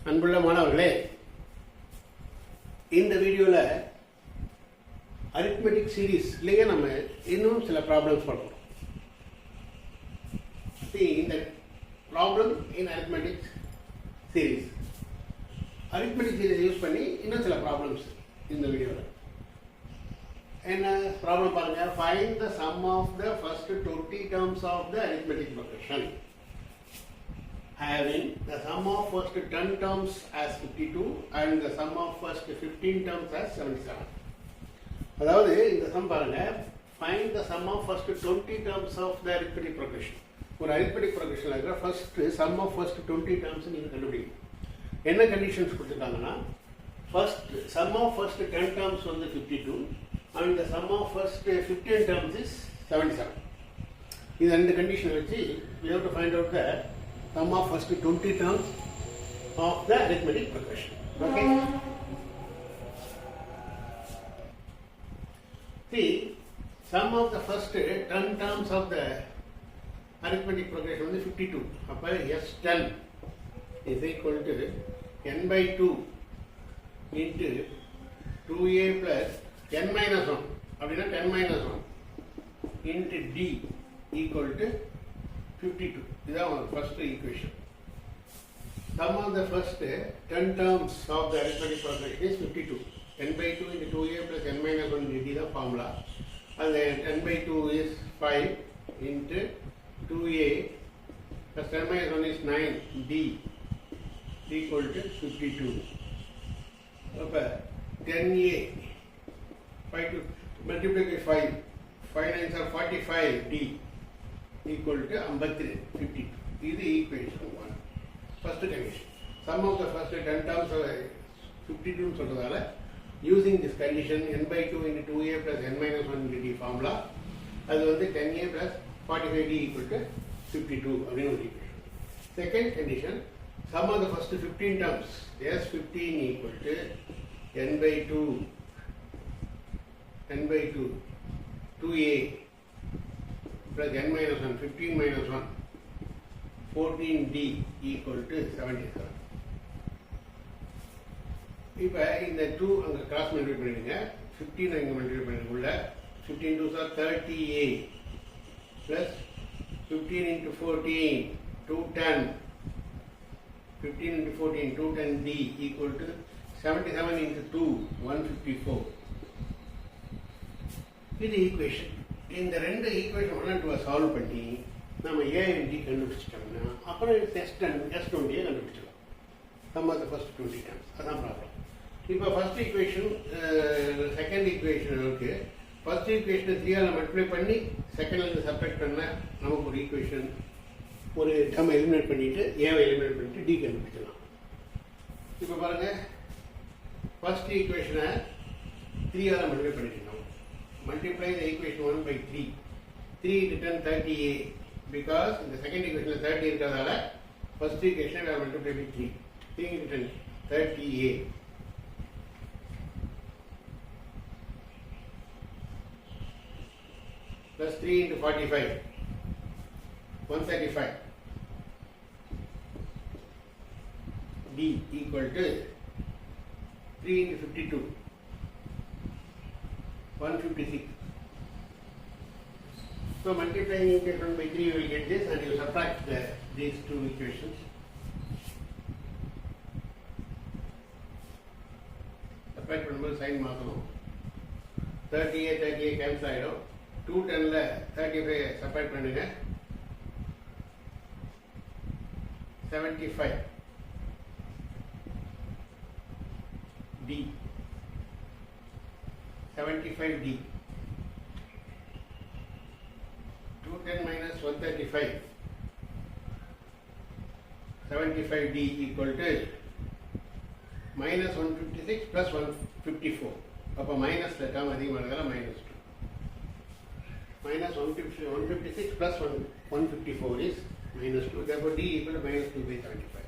அன்புள்ள மாணவர்களே, இந்த வீடியோவில் அரித்மெட்டிக் சீரீஸ்லேயே நம்ம இன்னும் சில ப்ராப்ளம்ஸ் பார்ப்போம். இந்த problem in arithmetic series use பண்ணி இன்னும் சில ப்ராப்ளம்ஸ் இந்த வீடியோவில். என்ன ப்ராப்ளம் பாருங்க. Find the sum of the first 20 terms of the arithmetic progression having the sum of first 10 terms as 52 and the sum of first 15 terms as 77. அதாவது இந்த some பாருங்க. find the sum of first 20 terms of the arithmetic progression. ஒரு arithmetic progressionல இருக்கிற first sum of first 20 terms நீங்க கண்டுபிடிக்கணும். என்ன conditions கொடுத்துருக்காங்கன்னா, first sum of first 10 terms வந்து 52 and the sum of first 15 terms is 77. இது ரெண்டு கண்டிஷன் வச்சு we have to find out the sum of first 20 terms of the arithmetic progression. Okay. See, sum of the first 10 terms of the arithmetic progression is 52. அப்போ S10 is equal to n by 2 into 2a plus n minus 1 அப்படின்னா 10 minus 1 into d equal to 52. இதுதான் ஒரு first equation. Sum of the first 10 terms of the arithmetic progression is 52. n by 2 into 2a plus n minus 1 dt தான் formula. அந்த 10 by 2 is 5 into 2a plus 10 minus 1 is 9 d equal to 52. அப்போ 10a 5 to multiply by 5 9s are 45 d equal to 52. This is equation 1. First condition. Sum of the first 10 terms of 52 சொல்றதால using this condition n by 2 into 2a plus n minus 1 dt formula, அது வந்து 10a plus 45d equal to 52 அப்படின்னு ஒரு equation. Second condition, sum of the first 15 terms s15 equal to n by 2 2a plus n minus 1 15 minus 1 14d equal to 77. இப்போ இந்த 2 அங்கே cross multiply பண்ணிடுங்க. 15 அங்கே multiply பண்ணிடுங்க. உள்ள 15 2s are 30a plus 15 into 14 210 15 into 14 210d equal to 77 into 2 154. இது equation. இந்த ரெண்டு ஈக்குவேஷன் 1 and 2 சால்வ் பண்ணி நம்ம a and d கண்டுபிடிச்சிட்டோம்னா அப்புறம் S20 கண்டுபிடிச்சிடலாம். Sum of the first 20 terms. அதான் ப்ராப்ளம். இப்போ ஃபர்ஸ்ட் ஈக்குவேஷன் செகண்ட் ஈக்குவேஷன் இருக்கு. ஃபர்ஸ்ட் ஈக்குவேஷனை 3ஆல் மல்டிப்ளை பண்ணி செகண்ட்ல சப்ட்ராக்ட் பண்ண நமக்கு ஒரு ஈக்குவேஷன் ஒரு டேர்ம் எலிமினேட் பண்ணிட்டு ஏவை எலிமினேட் பண்ணிட்டு டி கண்டுபிடிச்சிடலாம். இப்போ பாருங்க, ஃபர்ஸ்ட் ஈக்குவேஷனை 3ஆல் மல்டிப்ளை பண்ணிட்டோம். Multiply the equation 1 by 3. 3 into 10 30a. Because in the second equation 30 இருக்கிறதால first equation we have multiplied by 3. 3 into 10 30a. Plus 3 into 45 135. D equal to 3 into 52 156. So multiplying equation by 3 you will get this, and you subtract these two equations. Subtract பண்ணும்போது sign மாற்றணும். 30a cancel ஆகிடும். 210ல 35 subtract பண்ணுங்க. 75 d 75d 210 minus 135 75d equal to minus 156 plus 154. அப்போ minus term அதிகமானதால minus 2 minus 156 plus 154 is minus 2. Therefore d equal to minus 2 by 75.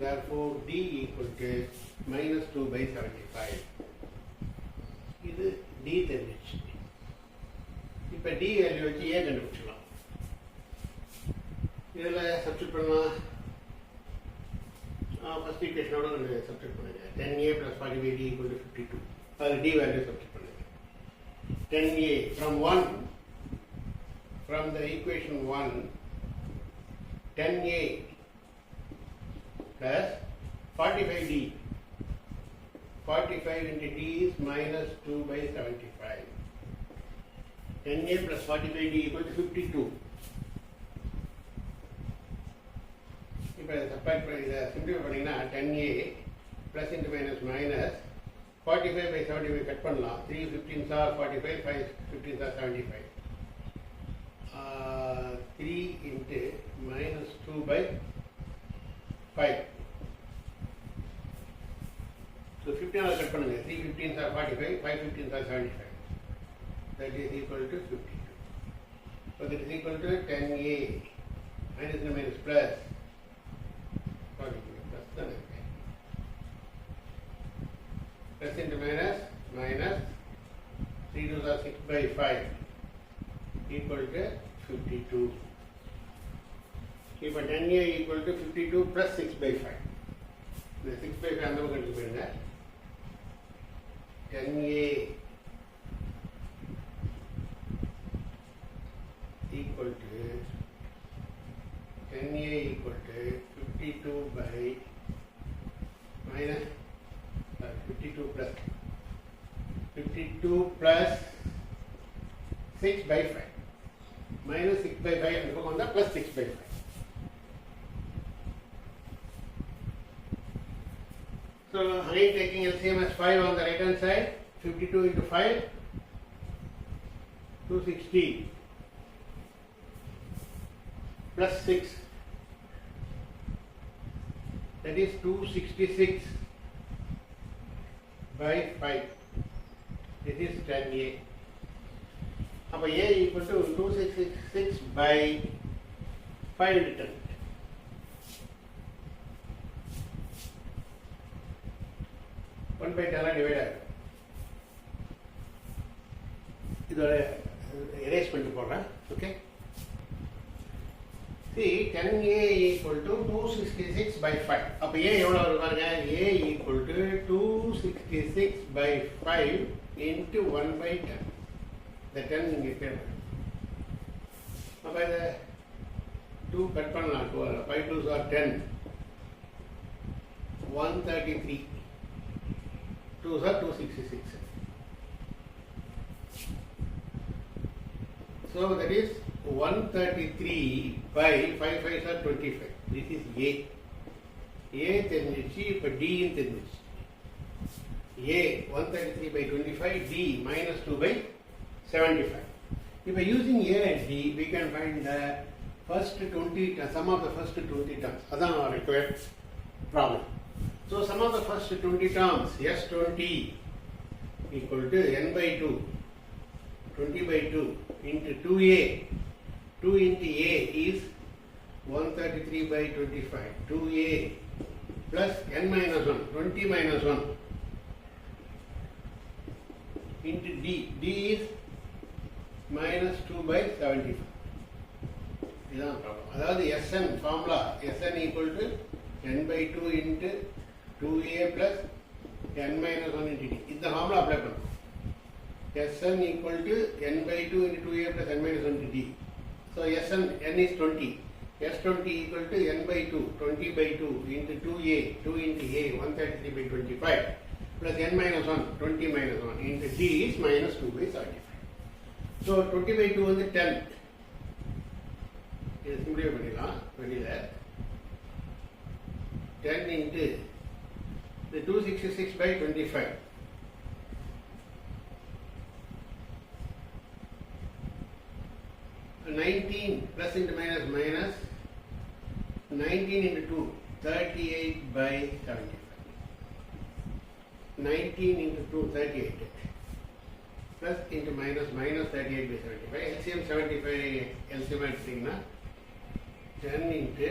Therefore d equal to minus 2 by 75. இது d தெரிஞ்சிச்சு. இப்போ d value வச்சு a கண்டுபிடிச்சிடலாம். இதில் substitute பண்ணலாம். first equation ஓட வந்து சப்ஸ்டிட் பண்ணுங்க. 10a plus 45d equal to 52. அது d value சப்ஸ்டிட் பண்ணுங்க. 10a from the equation 1, 10a plus 45d. 45 into d is minus 2 by 75. 10a plus 45d equal to 52. இப்போ சப்ராக்ட் பண்ணி இதை சிம்பிளிஃபை பண்ணிங்கன்னா 10a plus into minus minus 45 by 75 cut பண்ணலாம். 3 15s are 45, 5 15s are 75. 3 into minus 2 by 5. So 15 are cut பண்ணுங்க. 3 15s are 45, 5 15s are 75. That is equal to 52. So that is equal to 10a minus and minus plus. Plus into minus, minus 3 2s are 6 by 5 equal to 52. If 10a equal to 52 plus 6 by 5. The 6 by 5 அந்த பக்கம் எடுத்து போயிருங்க. 10a equal to 52 by minus 52 plus 6 by 5 minus 6 by 5 and plus 6 by 5. So again taking LCM as 5 on the right hand side, 52 into 5, 260 plus 6, that is 266 by 5. This is 10a. Now a equal to 266 by 5 into 10. One by 10 divided. இதோட erase பண்ணிட்டு போறேன். Okay. See 10a equal to 266 by 5. அப்ப a எவ்வளவு வரும் பாருங்க. a equal to 266 by 5 into 1 by 10. The 10 இங்க இருக்கு. அப்ப இத 2 கட் பண்ணலாம். 5 2s are 10. 133. 2s are 266. So that is 133 by 5 5s are 25. This is A. A தெரிஞ்சிச்சு. இப்போ D தெரிஞ்சிச்சு. A 133 by 25, D minus 2 by 75. If using A and D, we can find the first 20, sum of the first 20 terms. That's our required problem. So sum of the first 20 terms, S20 equal to n by 2, 20 by 2 into 2A. 2 into A is 133 by 25. 2A plus n minus 1, 20 minus 1 into D. D is minus 2 by 75. This is the problem. That is Sn formula. Sn equal to n by 2 into 2A plus n minus 1 into D. This is the formula apply பண்ணு. Sn equal to n by 2 into 2A plus n minus 1 into D. So Sn, n is 20. S20 equal to n by 2, 20 by 2 into 2A, 2 into A, 133 by 25 plus n minus 1, 20 minus 1 into D is minus 2 by 75. So 20 by 2 வந்து 10. இது simplify பண்ணிடலாம் வெளியில. 10 into the 266 by 25. 19 plus into minus minus 19 into 2, 38 by 75. 19 into 2, 38 plus into minus minus 38 by 75. LCM 75 LCM எடுத்தீங்கன்னா 10 into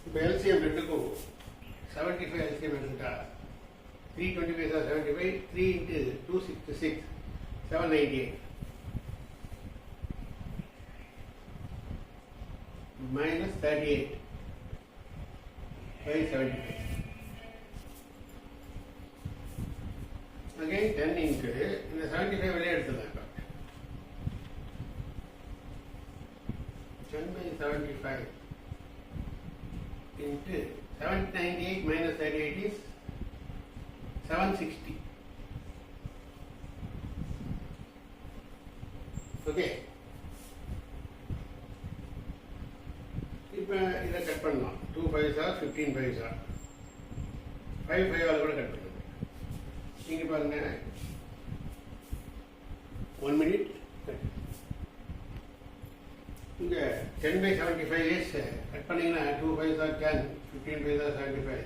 இப்போ LCM ரெண்டுக்கும் 75 LCM எடுத்துட்டா 325 are 75, 3 into 266, 798 minus 38 by 75. Again 10 into இந்த 75 வெளியே எடுத்துக்கலாம். 10 by 75 into 798 minus 38 is 760. Okay. இப்போ இதை cut பண்ணலாம். 2 5s are 15 5s are 5 5 all கூட கட் பண்ணலாம். நீங்கள் பாருங்க 1 minute. இங்கே 10 by 75 is கட் பண்ணிங்கன்னா 2 5s are 10, 15 5s are 75.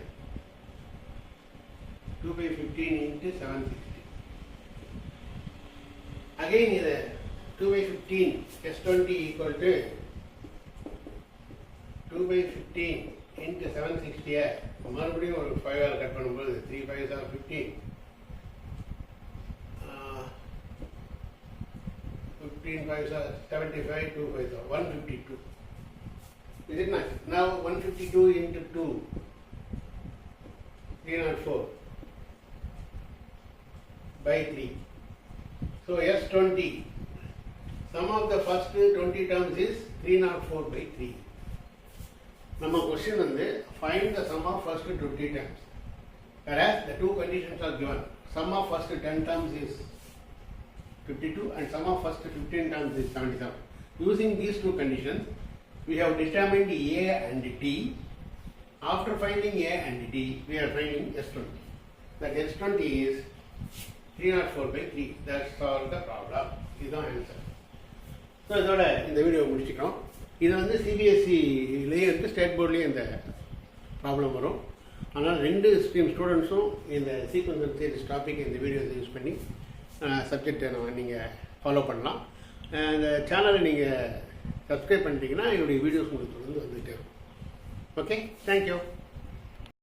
2 by 15 into 760. Again இது 2 by 15 S20 equal to 2 by 15 into 760. மறுபடியும் ஒரு 5 ஆல் கட் பண்ணும்போது 3 5s are 15. 15 5s are 75, 2 5s are 152. Is it nice? Now 152 into 2, 304 by 3. So S20, sum of the first 20 terms is 304 by 3. நம்ம question வந்து find the sum of first 20 terms. Whereas the two conditions are given. Sum of first 10 terms is 52 and sum of first 15 terms is 77. Using these two conditions, we have determined A and T. After finding A and T, we are finding S20. That S20 is 304 by 3. That's all the problem. This is the answer. So, இதோட இந்த video முடிச்சுக்கிறோம். இது வந்து சிபிஎஸ்சிலேயே வந்து state போர்ட்லேயே இந்த problem வரும். அதனால் 2 stream ஸ்டூடெண்ட்ஸும் இந்த சீக்வன்ஸ் அண்ட் சீரிஸ் டாபிக் இந்த வீடியோஸை யூஸ் பண்ணி சப்ஜெக்டை நீங்கள் ஃபாலோ பண்ணலாம். இந்த சேனலை நீங்கள் சப்ஸ்கிரைப் பண்ணிட்டீங்கன்னா என்னுடைய வீடியோஸ் உங்களுக்கு வந்து வந்துகிட்டே இருக்கும். Okay, thank you.